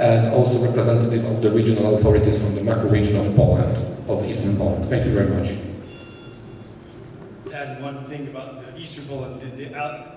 and also representative of the regional authorities from the macro region of Poland, of Eastern Poland. Thank you very much. Add one thing about the Eastern Poland. The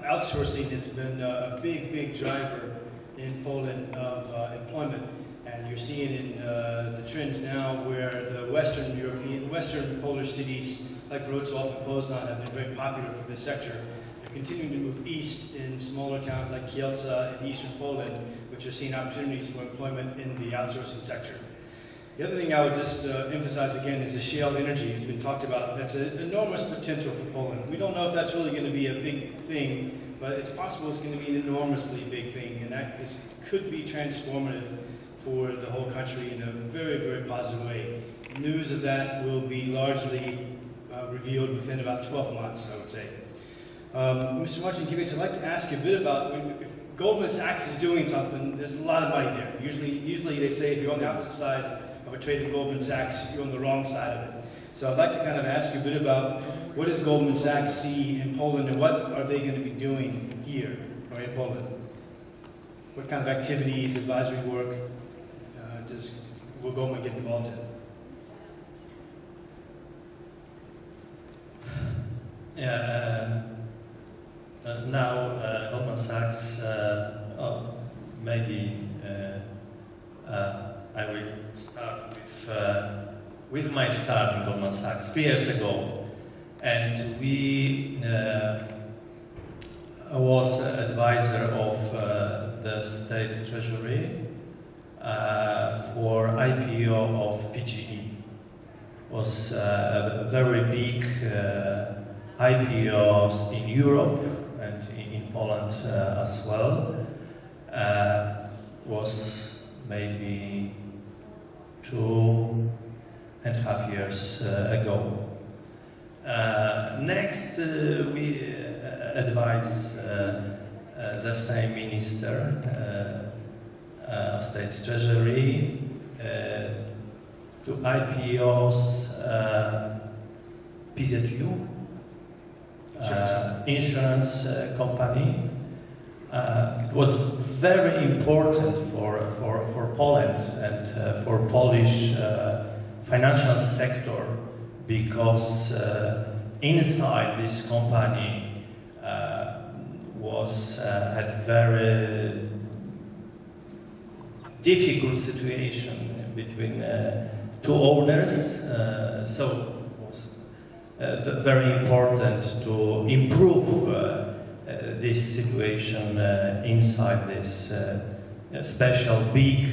outsourcing has been a big driver in Poland of employment, and you're seeing in the trends now where the Western Polish cities like Wrocław and Poznan have been very popular for this sector. They're continuing to move east in smaller towns like Kielce and Eastern Poland, which are seeing opportunities for employment in the outsourcing sector. The other thing I would just emphasize again is the shale energy. It's been talked about. That's an enormous potential for Poland. We don't know if that's really going to be a big thing, but it's possible it's going to be an enormously big thing, and that could be transformative for the whole country in a very positive way. News of that will be largely revealed within about 12 months, I would say. Mr. Marcinkiewicz, I'd like to ask you a bit about if Goldman Sachs is doing something, there's a lot of money there. Usually they say if you're on the opposite side of a trade of Goldman Sachs, you're on the wrong side of it. So I'd like to kind of ask you a bit about what does Goldman Sachs see in Poland and what are they going to be doing here or in Poland? What kind of activities, advisory work will Goldman get involved in? Yeah, now Goldman Sachs, maybe I will start with my start in Goldman Sachs 3 years ago, and we was advisor of the State Treasury for IPO of PGE. Was a very big IPOs in Europe and in Poland as well. Was maybe 2.5 years ago. Next, we advise the same Minister of State Treasury to IPOs PZU, insurance company. It was very important for Poland and for Polish financial sector because inside this company had very difficult situation between two owners, so it was very important to improve this situation inside this special, big,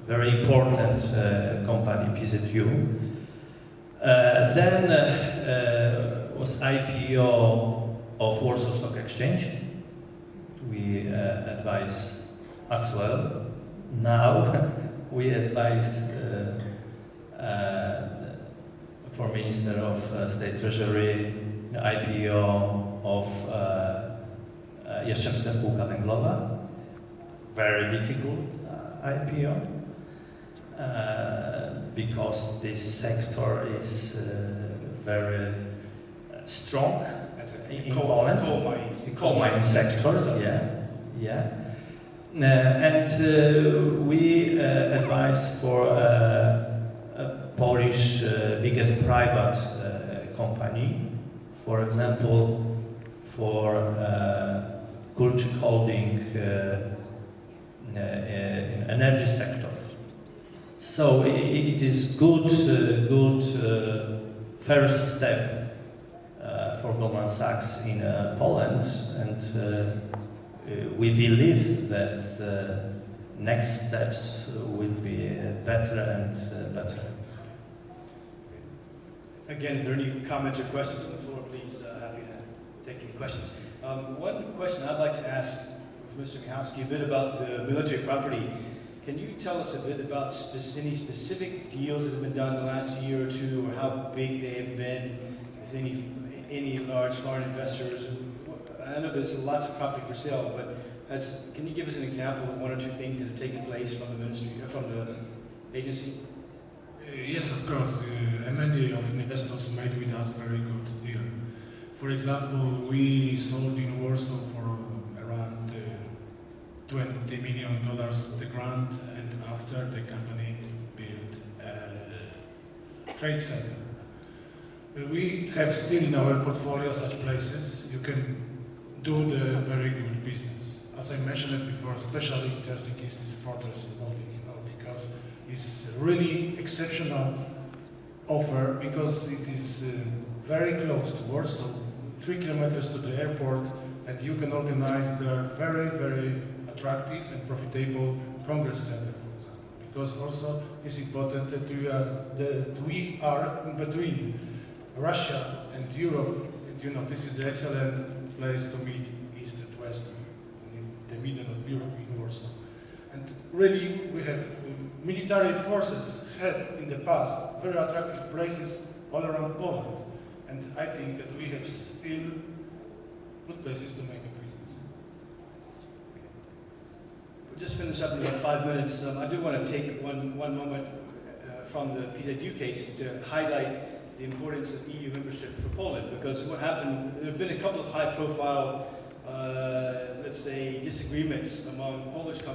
very important company, PZU. Then was IPO of Warsaw Stock Exchange. We advise as well. Now we advise for Minister of State Treasury IPO of Jastrzębska Spółka Węglowa. Very difficult IPO because this sector is very strong in Poland. Coal mining sector, yeah. And we advise for a Polish biggest private company, for example, for Kulczyk Holding energy sector. So it is good first step for Goldman Sachs in Poland, and we believe that next steps will be better and better. Again, if there are any comments or questions on the floor, please, happy to take any questions. One question I'd like to ask Mr. Michalski a bit about the military property. Can you tell us a bit about any specific deals that have been done in the last year or two, or how big they have been, with any large foreign investors? I know there's lots of property for sale, but can you give us an example of one or two things that have taken place from the ministry, from the agency? Yes, of course. Many of investors made with us very good deal. For example, we sold in Warsaw for around $20 million the grant, and after the company built a trade center. We have still in our portfolio such places. You can do the very good business. As I mentioned it before, especially interesting is this fortress in Baltic, because it's really exceptional offer, because it is very close to Warsaw, 3 kilometers to the airport, and you can organize the very, very attractive and profitable Congress Center, for example. Because also it's important that we are in between Russia and Europe, and this is the excellent place to meet East and West, in the middle of Europe, in Warsaw. And really, we have military forces had in the past very attractive places all around Poland. And I think that we have still good places to make a business. We'll just finish up in about 5 minutes. I do want to take one moment from the PZU case to highlight the importance of EU membership for Poland, because what happened, there have been a couple of high-profile, let's say, disagreements among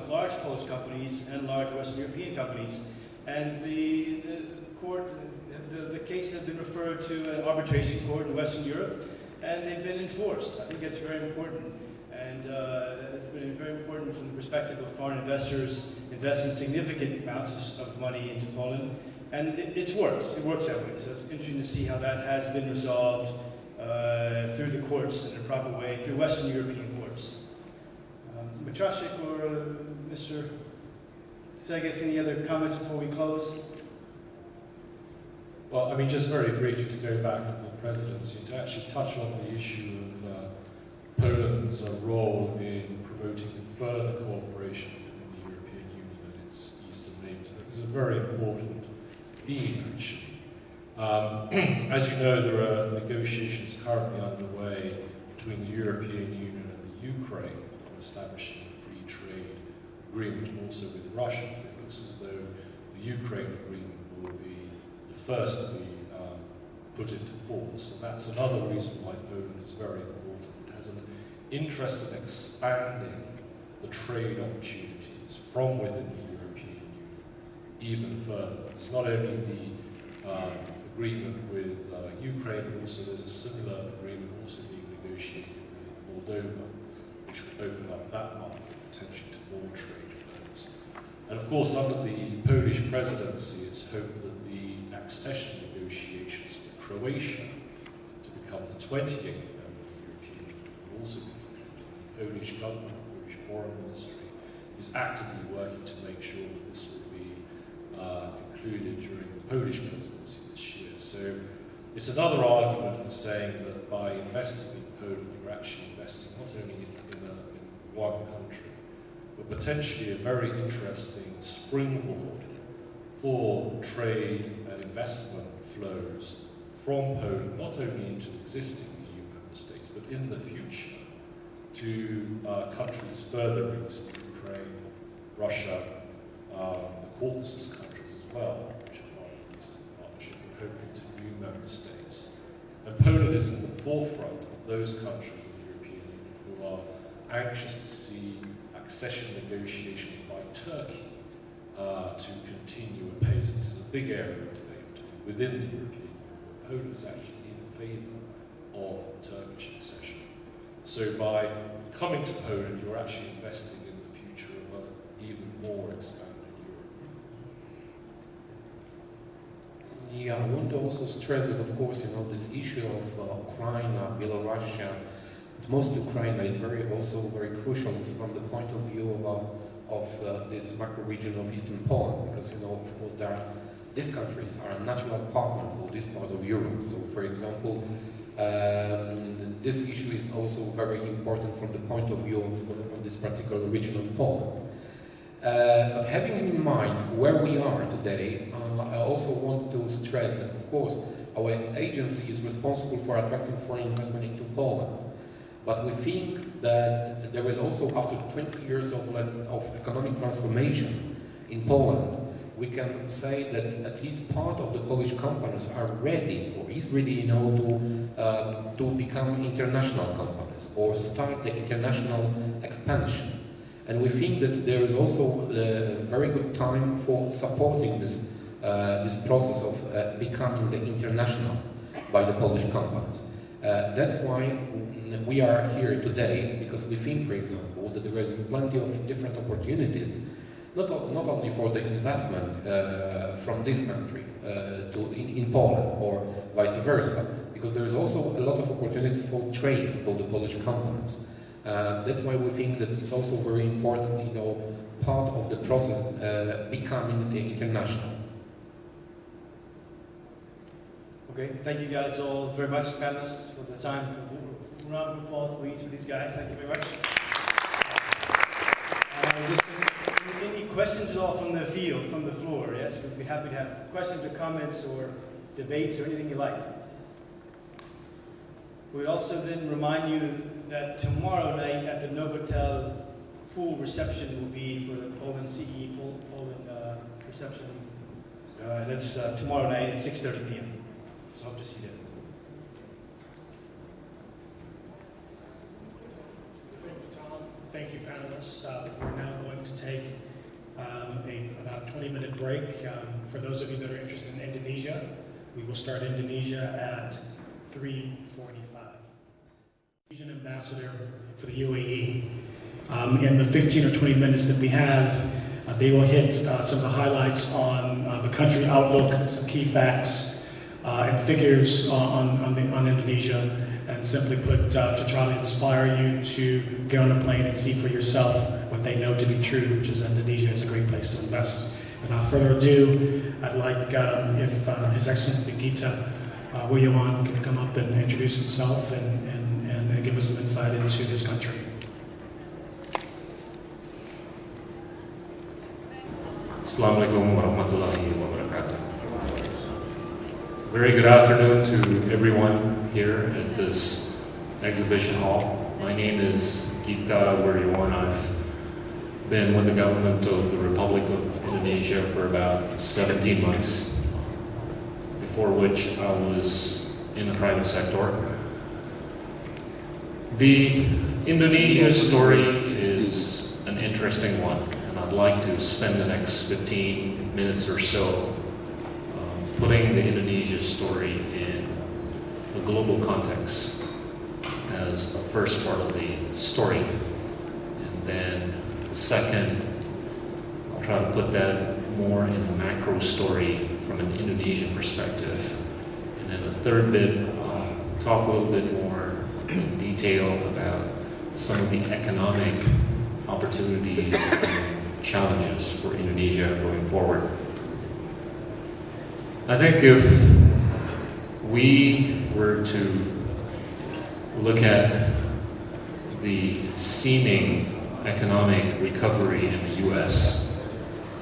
large Polish companies and large Western European companies, and the case has been referred to an arbitration court in Western Europe, and they've been enforced. I think that's very important, and it's been very important from the perspective of foreign investors investing significant amounts of money into Poland, and it works. It works that way. So it's interesting to see how that has been resolved through the courts in a proper way, through Western European courts. Matrashik or Mr. Segas, any other comments before we close? Well, I mean, just very briefly to go back to the presidency, to actually touch on the issue of Poland's role in promoting further cooperation between the European Union and its eastern neighbours. It's a very important theme, actually. As you know, there are negotiations currently underway between the European Union and the Ukraine on establishing a free trade agreement, and also with Russia. It looks as though the Ukraine agreement will be first to be put into force, and that's another reason why Poland is very important. It has an interest in expanding the trade opportunities from within the European Union even further. It's not only the agreement with Ukraine, but also there's a similar agreement also being negotiated with Moldova, which would open up that market potentially to more trade flows. And of course, under the Polish presidency, it's hoped that the accession negotiations for Croatia to become the 28th member of the European Union will also be concluded. The Polish government, the Polish foreign ministry, is actively working to make sure that this will be concluded during the Polish presidency this year. So it's another argument for saying that by investing in Poland, you're actually investing not only in one country, but potentially a very interesting springboard for trade and investment flows from Poland, not only into existing EU member states, but in the future to countries further east, Ukraine, Russia, the Caucasus countries as well, which are part of the Eastern Partnership, and hoping to new member states. And Poland is in the forefront of those countries in the European Union who are anxious to see accession negotiations by Turkey to continue apace. This is a big area of debate within the European Union. Poland is actually in favour of Turkish accession. So by coming to Poland, you're actually investing in the future of an even more expanded Europe. Yeah, I want to also stress that, of course, this issue of Ukraine, Belarus, most Ukraine is also very crucial from the point of view of this macro region of Eastern Poland, because of course these countries are a natural partner for this part of Europe. So, for example, this issue is also very important from the point of view of this particular region of Poland. But having in mind where we are today, I also want to stress that, of course, our agency is responsible for attracting foreign investment into Poland. But we think that there is also, after 20 years of economic transformation in Poland, we can say that at least part of the Polish companies are ready, or is ready, to become international companies or start the international expansion. And we think that there is also a very good time for supporting this process of becoming the international by the Polish companies. That's why we are here today, because we think, for example, that there is plenty of different opportunities, not only for the investment from this country in Poland or vice versa, because there is also a lot of opportunities for trade for the Polish companies. That's why we think that it's also very important, part of the process becoming international. Okay, thank you guys all very much, panelists, for the time. Round of applause, please, for these guys. Thank you very much. Any questions at all from the field, from the floor? Yes, we'd be happy to have questions or comments or debates or anything you like. We'd also then remind you that tomorrow night at the Novotel pool reception will be for the Poland CE Poland reception. That's tomorrow night at 6:30 p.m. So hope to see you there. Thank you, Tom. Thank you, panelists. We're now going to take about 20-minute break. For those of you that are interested in Indonesia, we will start Indonesia at 3:45. Asian ambassador for the UAE. In the 15 or 20 minutes that we have, they will hit some of the highlights on the country outlook, some key facts and figures on Indonesia, and simply put, to try to inspire you to get on a plane and see for yourself what they know to be true, which is Indonesia is a great place to invest. Without further ado, I'd like if His Excellency Gita Wirjawan can come up and introduce himself and give us some insight into his country. Assalamualaikum warahmatullahi wabarakatuh. Very good afternoon to everyone here at this exhibition hall. My name is Gita Wirjawan. I've been with the government of the Republic of Indonesia for about 17 months, before which I was in the private sector. The Indonesia story is an interesting one, and I'd like to spend the next 15 minutes or so putting the Indonesia story in a global context as the first part of the story. And then the second, I'll try to put that more in a macro story from an Indonesian perspective. And then the third bit, talk a little bit more in detail about some of the economic opportunities and challenges for Indonesia going forward. I think if we were to look at the seeming economic recovery in the U.S.,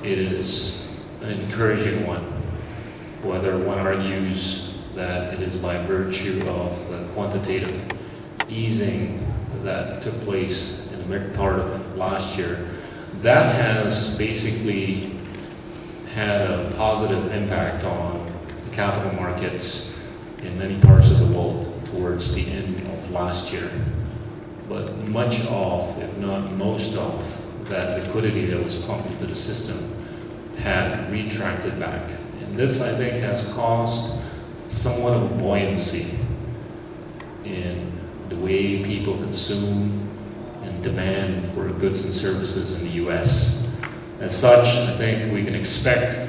it is an encouraging one, whether one argues that it is by virtue of the quantitative easing that took place in the mid part of last year. That has basically had a positive impact on the capital markets in many parts of the world towards the end of last year. But much of, if not most of, that liquidity that was pumped into the system had retracted back. And this, I think, has caused somewhat of a buoyancy in the way people consume and demand for goods and services in the U.S. As such, I think we can expect,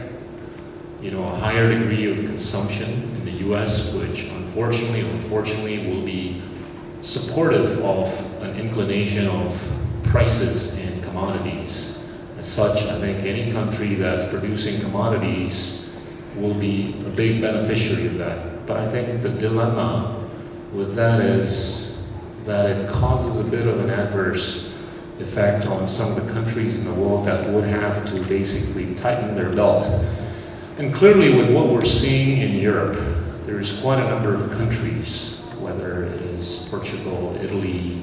a higher degree of consumption in the U.S., which unfortunately or fortunately will be supportive of an inclination of prices in commodities. As such, I think any country that's producing commodities will be a big beneficiary of that. But I think the dilemma with that is that it causes a bit of an adverse effect on some of the countries in the world that would have to basically tighten their belt. And clearly with what we're seeing in Europe, there's quite a number of countries, whether it is Portugal, Italy,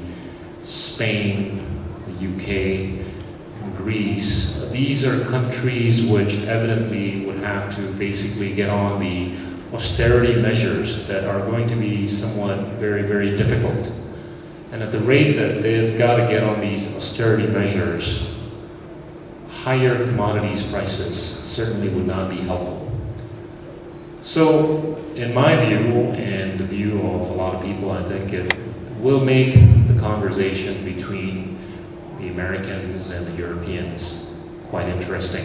Spain, the UK, Greece. These are countries which evidently would have to basically get on the austerity measures that are going to be somewhat very, very difficult. And at the rate that they've got to get on these austerity measures, higher commodities prices certainly would not be helpful. So, in my view, and the view of a lot of people, I think it will make the conversation between the Americans and the Europeans quite interesting,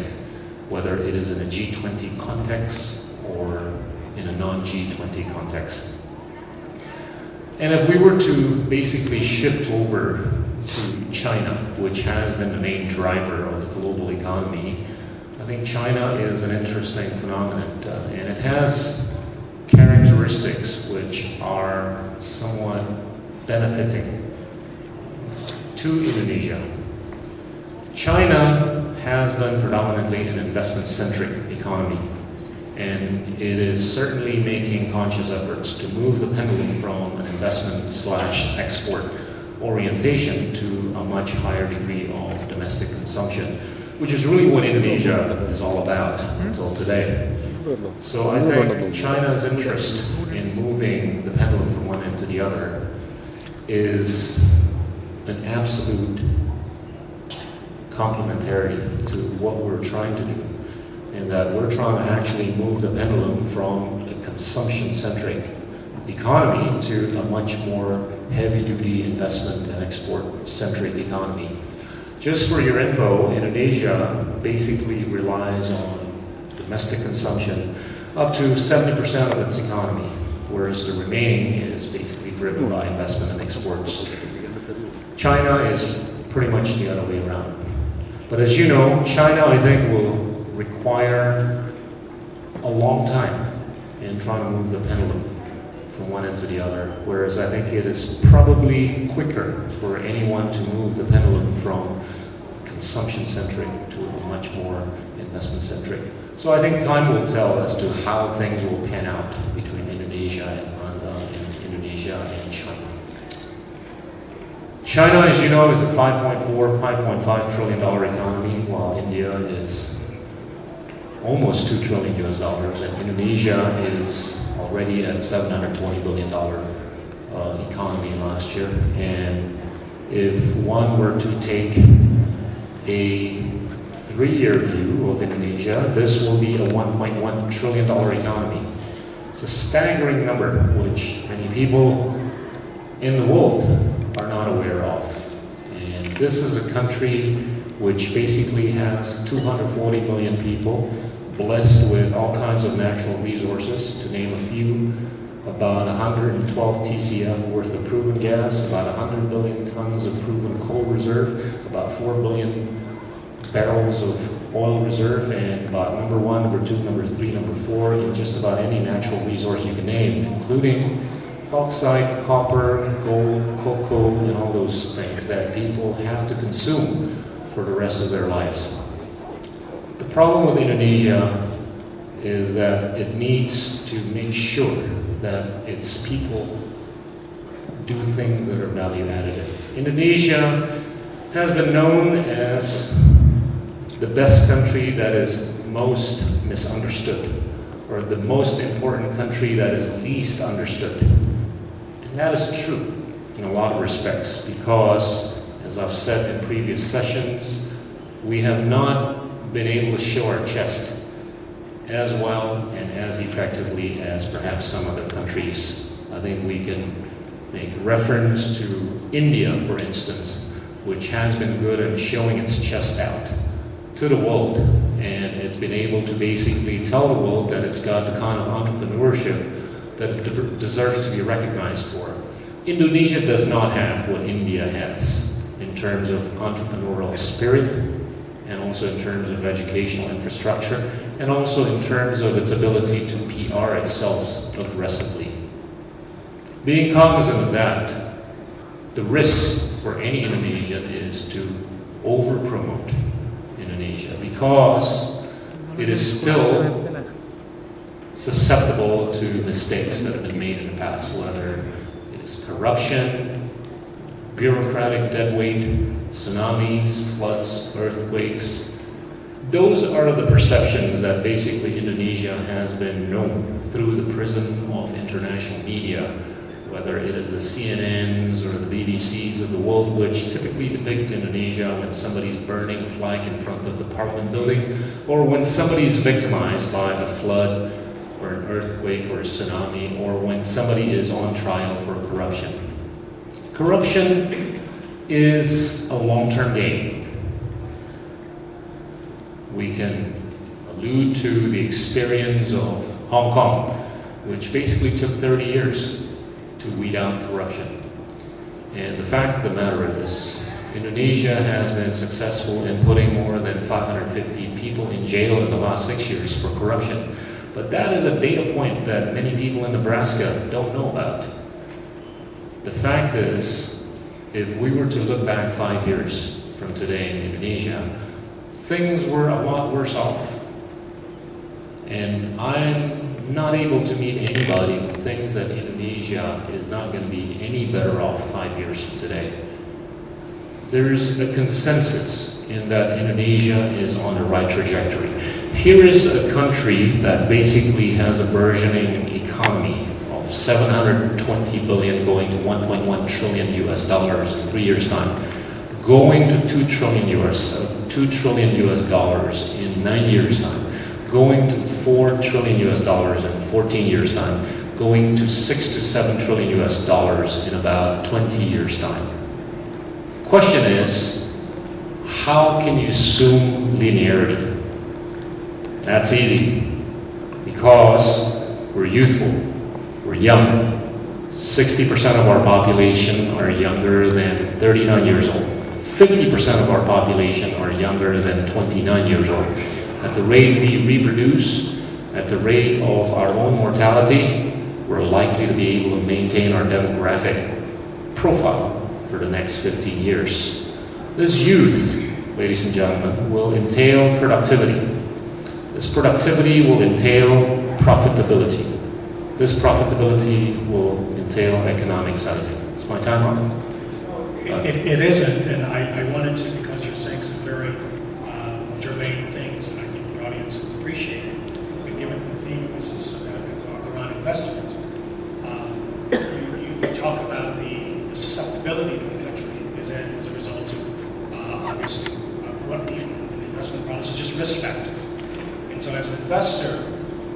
whether it is in a G20 context or in a non-G20 context. And if we were to basically shift over to China, which has been the main driver of the global economy, I think China is an interesting phenomenon, and it has characteristics which are somewhat benefiting to Indonesia. China has been predominantly an investment-centric economy, and it is certainly making conscious efforts to move the pendulum from an investment/export orientation to a much higher degree of domestic consumption, which is really what Indonesia is all about until today. So I think China's interest in moving the pendulum from one end to the other is an absolute complementarity to what we're trying to do, in that we're trying to actually move the pendulum from a consumption-centric economy to a much more heavy-duty investment and export-centric economy. Just for your info, Indonesia basically relies on domestic consumption up to 70% of its economy, whereas the remaining is basically driven by investment and exports. China is pretty much the other way around. But as you know, China, I think, will require a long time in trying to move the pendulum from one end to the other, whereas I think it is probably quicker for anyone to move the pendulum from consumption-centric to a much more investment-centric. So I think time will tell as to how things will pan out between Indonesia and ASEAN, and Indonesia and China. China, as you know, is a $5.5 trillion economy, while India is almost $2 trillion US, and Indonesia is already at $720 billion economy last year. And if one were to take a 3-year view of Indonesia, this will be a $1.1 trillion economy. It's a staggering number, which many people in the world are not aware of. And this is a country which basically has 240 million people, blessed with all kinds of natural resources, to name a few, about 112 TCF worth of proven gas, about 100 billion tons of proven coal reserve, about 4 billion barrels of oil reserve, and about number 1, number 2, number 3, number 4 in just about any natural resource you can name, including bauxite, copper, gold, cocoa, and all those things that people have to consume for the rest of their lives. The problem with Indonesia is that it needs to make sure that its people do things that are value additive. Indonesia has been known as the best country that is most misunderstood, or the most important country that is least understood. And that is true in a lot of respects, because, as I've said in previous sessions, we have not been able to show our chest as well and as effectively as perhaps some other countries. I think we can make reference to India, for instance, which has been good at showing its chest out to the world, and it's been able to basically tell the world that it's got the kind of entrepreneurship that it deserves to be recognized for. Indonesia does not have what India has in terms of entrepreneurial spirit, and also in terms of educational infrastructure, and also in terms of its ability to PR itself aggressively. Being cognizant of that, the risk for any Indonesian is to over-promote Indonesia, because it is still susceptible to mistakes that have been made in the past, whether it is corruption, bureaucratic deadweight, tsunamis, floods, earthquakes. Those are the perceptions that basically Indonesia has been known through the prism of international media, whether it is the CNNs or the BBCs of the world, which typically depict Indonesia when somebody's burning a flag in front of the parliament building, or when somebody's victimized by a flood or an earthquake or a tsunami, or when somebody is on trial for corruption. Corruption is a long-term game. We can allude to the experience of Hong Kong, which basically took 30 years to weed out corruption. And the fact of the matter is, Indonesia has been successful in putting more than 550 people in jail in the last 6 years for corruption. But that is a data point that many people in Nebraska don't know about. The fact is, if we were to look back 5 years from today in Indonesia, things were a lot worse off. And I'm not able to meet anybody who thinks that Indonesia is not going to be any better off 5 years from today. There's a consensus in that Indonesia is on the right trajectory. Here is a country that basically has a burgeoning economy of 720 billion going to 1.1 trillion US dollars in 3 years' time, going to 2 trillion US dollars in 9 years' time, going to 4 trillion US dollars in 14 years' time, going to 6 to 7 trillion US dollars in about 20 years' time. Question is, how can you assume linearity? That's easy, because we're youthful, we're young. 60% of our population are younger than 39 years old. 50% of our population are younger than 29 years old. At the rate we reproduce, at the rate of our own mortality, we're likely to be able to maintain our demographic profile for the next 15 years. This youth, ladies and gentlemen, will entail productivity. This productivity will entail profitability. This profitability will entail economic sizing. Is my time on? It isn't, and I wanted to, because you're saying some very germane things that I think the audience is appreciating. And given the theme this is around investment, you talk about the susceptibility that the country is in as a result of obviously what the investment process is just risk factors. And so as an investor,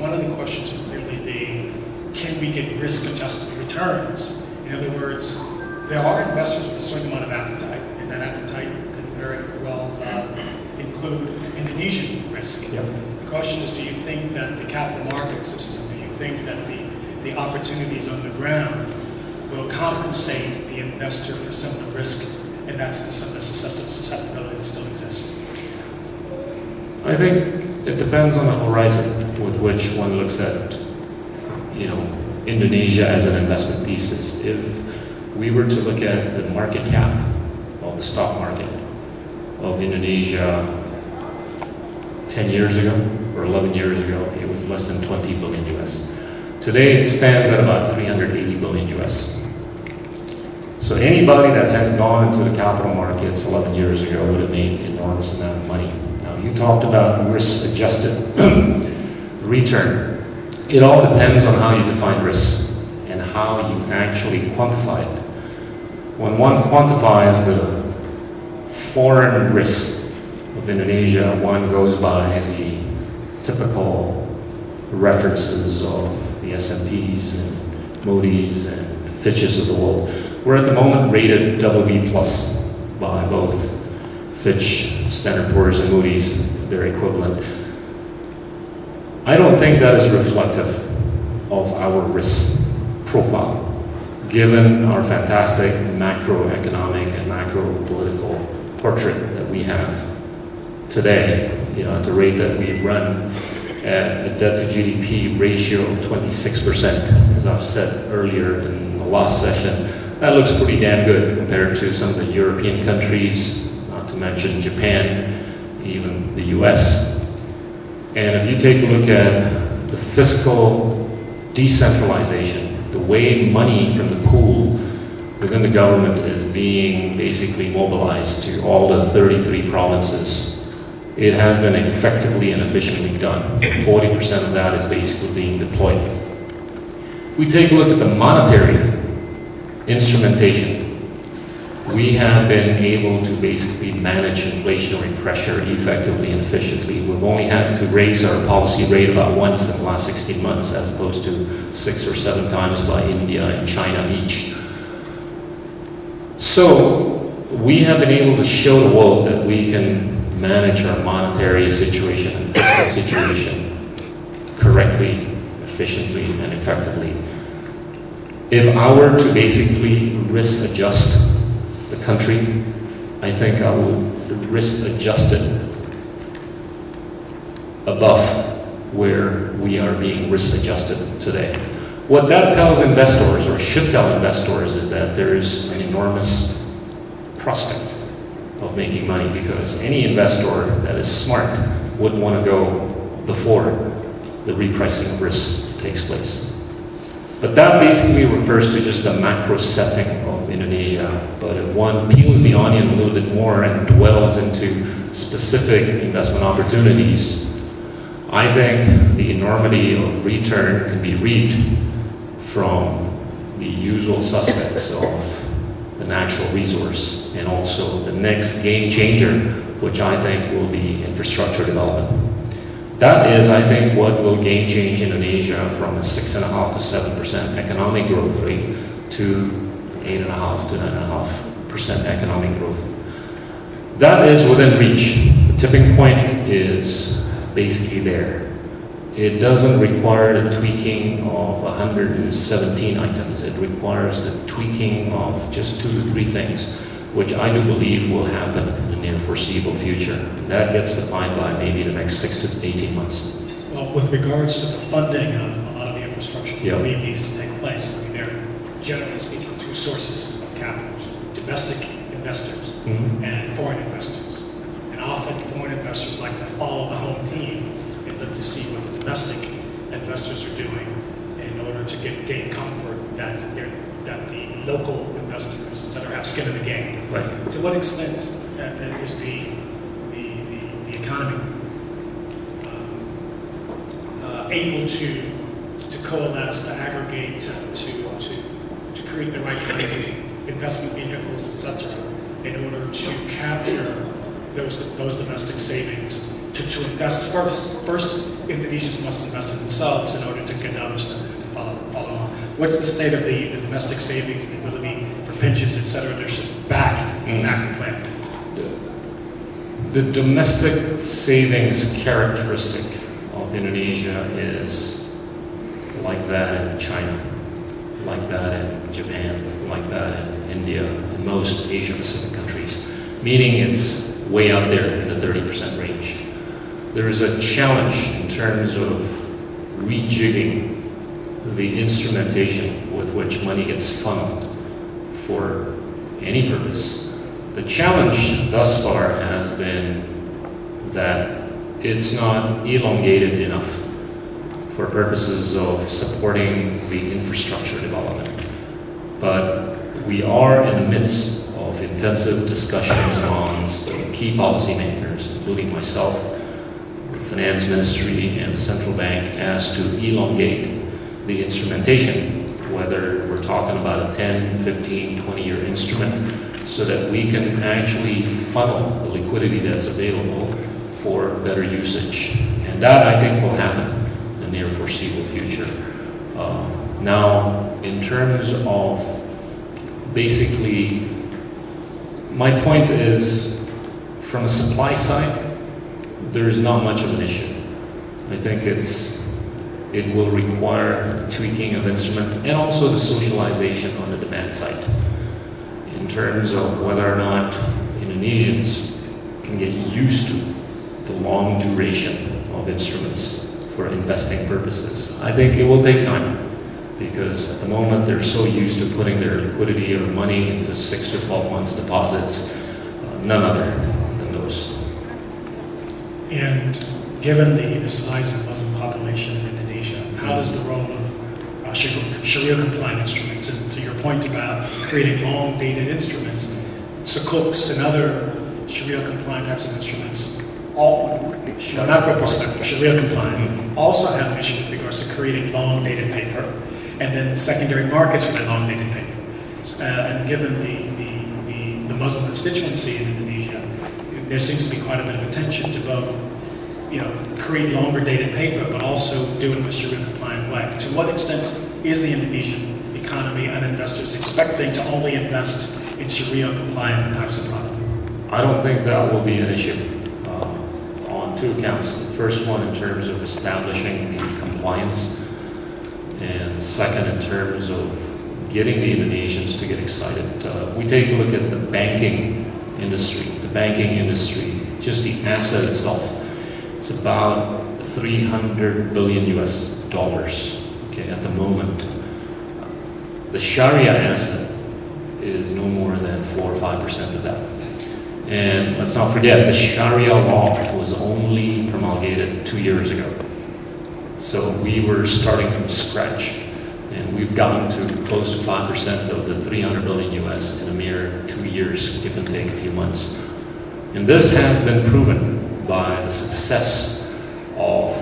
one of the questions would clearly be, can we get risk-adjusted returns? In other words, there are investors with a certain amount of appetite, and that appetite could very well include Indonesian risk. Yep. The question is, do you think that the capital market system, do you think that the opportunities on the ground will compensate the investor for some of the risk, and that's some of the susceptibility that still exists? I think it depends on the horizon with which one looks at, Indonesia as an investment thesis. If we were to look at the market cap of the stock market of Indonesia 10 years ago or 11 years ago, it was less than 20 billion US. Today it stands at about 380 billion US. So anybody that had gone into the capital markets 11 years ago would have made an enormous amount of money. Now, you talked about risk-adjusted return. It all depends on how you define risk and how you actually quantify it. When one quantifies the foreign risk of Indonesia, one goes by the typical references of the S&Ps and Moody's and Fitches of the world. We're at the moment rated BB+ by both Fitch, Standard & Poor's, and Moody's, their equivalent. I don't think that is reflective of our risk profile, given our fantastic macroeconomic and macro-political portrait that we have today. At the rate that we run at a debt-to-GDP ratio of 26%, as I've said earlier in the last session, that looks pretty damn good compared to some of the European countries, not to mention Japan, even the US. And if you take a look at the fiscal decentralization, the way money from the pool within the government is being basically mobilized to all the 33 provinces, it has been effectively and efficiently done. 40% of that is basically being deployed. If we take a look at the monetary instrumentation. We have been able to basically manage inflationary pressure effectively and efficiently. We've only had to raise our policy rate about once in the last 16 months, as opposed to 6 or 7 times by India and China each. So we have been able to show the world that we can manage our monetary situation and fiscal situation correctly, efficiently, and effectively. If I were to basically risk adjust the country, I think I would risk adjust it above where we are being risk adjusted today. What that tells investors, or should tell investors, is that there is an enormous prospect of making money, because any investor that is smart wouldn't want to go before the repricing of risk takes place. But that basically refers to just the macro setting of Indonesia. But if one peels the onion a little bit more and dwells into specific investment opportunities, I think the enormity of return can be reaped from the usual suspects of the natural resource, and also the next game changer, which I think will be infrastructure development. That is, I think, what will game change Indonesia from a 6.5% to 7% economic growth rate to 8.5% to 9.5% economic growth. That is within reach. The tipping point is basically there. It doesn't require the tweaking of 117 items. It requires the tweaking of just 2 to 3 things, which I do believe will happen in the near foreseeable future. And that gets defined by maybe the next 6 to 18 months. Well, with regards to the funding of a lot of the infrastructure that we believe needs to take place, I mean, there are, generally speaking, 2 sources of capital: domestic investors and foreign investors. And often foreign investors like to follow the home team and look to see what the domestic investors are doing in order to gain comfort that the local investors, etc., have skin in the game. Right. To what extent is the economy able to coalesce, to aggregate, to create the right kinds of investment vehicles, etc., in order to capture those domestic savings, to invest first? First, Indonesians must invest in themselves in order to get others to follow on. What's the state of the domestic savings, the ability for pensions, etc., to back the plan? The domestic savings characteristic of Indonesia is like that in China, like that in Japan, like that in India, and most Asia-Pacific countries, meaning it's way up there in the 30% range. There is a challenge in terms of rejigging the instrumentation with which money gets funneled for any purpose. The challenge thus far has been that it's not elongated enough for purposes of supporting the infrastructure development. But we are in the midst of intensive discussions on key policymakers, including myself, the Finance Ministry, and the Central Bank, as to elongate the instrumentation, whether we're talking about a 10, 15, 20-year instrument, so that we can actually funnel the liquidity that's available for better usage. And that, I think, will happen in the near foreseeable future. Now, in terms of basically, my point is, from a supply side, there is not much of an issue. I think it will require tweaking of instrument and also the socialization on the demand side, in terms of whether or not Indonesians can get used to the long duration of instruments for investing purposes. I think it will take time, because at the moment they're so used to putting their liquidity or money into 6 to 12 months deposits, none other than those. And given the size of the Muslim population in Indonesia, how does the role of Sharia-compliant instruments, and to your point about creating long-dated instruments, sukuks and other Sharia-compliant types of instruments, all, from a macro perspective, Sharia-compliant, also have an issue with regards to creating long-dated paper, and then secondary markets for that long-dated paper. And given the Muslim constituency in Indonesia, there seems to be quite a bit of attention to both, create longer dated paper, but also do it in a Sharia compliant way. To what extent is the Indonesian economy and investors expecting to only invest in Sharia compliant types of product? I don't think that will be an issue on two accounts. The first one in terms of establishing the compliance, and second in terms of getting the Indonesians to get excited. We take a look at the banking industry. The banking industry, just the asset itself, it's about $300 billion US, okay, at the moment. The Sharia asset is no more than 4 or 5% of that. And let's not forget, the Sharia law was only promulgated 2 years ago. So we were starting from scratch. And we've gotten to close to 5% of the $300 billion US in a mere 2 years, give and take a few months. And this has been proven by the success of,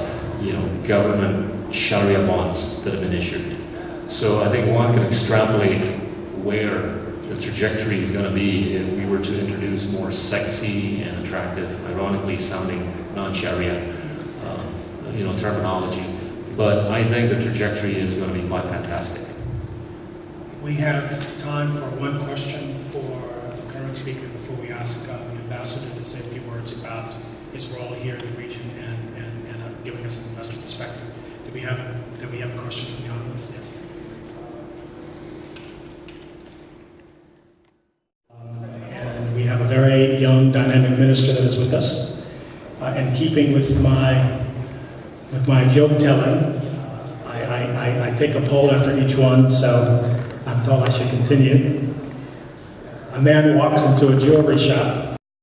government Sharia bonds that have been issued. So I think one can extrapolate where the trajectory is going to be if we were to introduce more sexy and attractive, ironically sounding non-Sharia, terminology. But I think the trajectory is going to be quite fantastic. We have time for one question for the current speaker before we ask the ambassador to say a few words about his role here in the region and giving us an investor perspective. Do we have a question from the audience? Yes. And we have a very young, dynamic minister that is with us. In keeping with my joke telling, I take a poll after each one, so I'm told I should continue. A man walks into a jewelry shop